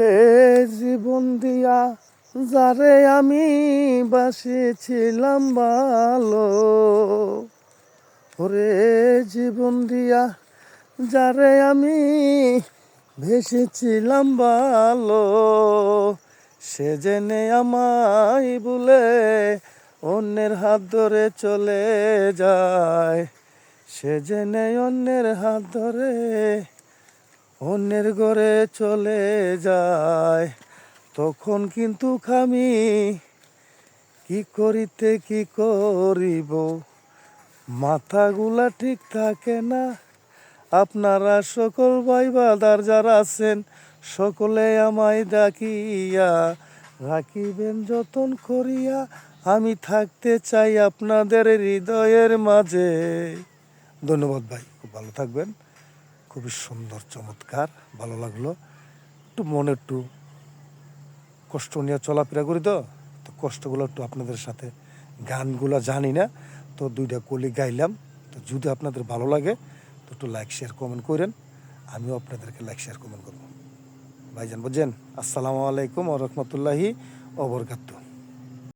এ জীবন দিয়া যারে আমি বাসিছিলাম ভালো, ওরে জীবন দিয়া যারে আমি ভেসেছিলাম ভালো, সে জেনে আমায় বলে অন্যের হাত ধরে চলে যায়। সে জেনে অন্যের হাত ধরে অন্যের ঘরে চলে যায়। তখন কিন্তু আমি কি করিতে কি করিব, মাথাগুলা ঠিক থাকে না। আপনারা সকল ভাই বাদার যারা আছেন, সকলে আমায় ডাকিয়া রাখিবেন যতন করিয়া। আমি থাকতে চাই আপনাদের হৃদয়ের মাঝে। ধন্যবাদ ভাই, খুব ভালো থাকবেন। খুবই সুন্দর, চমৎকার, ভালো লাগলো। একটু মনে একটু কষ্ট নিয়ে চলাফেরা করি, তো কষ্টগুলো একটু আপনাদের সাথে, গানগুলো জানি না তো দুইটা কলি গাইলাম। তো যদি আপনাদের ভালো লাগে তো একটু লাইক শেয়ার কমেন্ট করেন, আমিও আপনাদেরকে লাইক শেয়ার কমেন্ট করবো। ভাইজান বুঝছেন। আসসালামু আলাইকুম ওয়া রাহমাতুল্লাহি ওয়া বারাকাতুহু।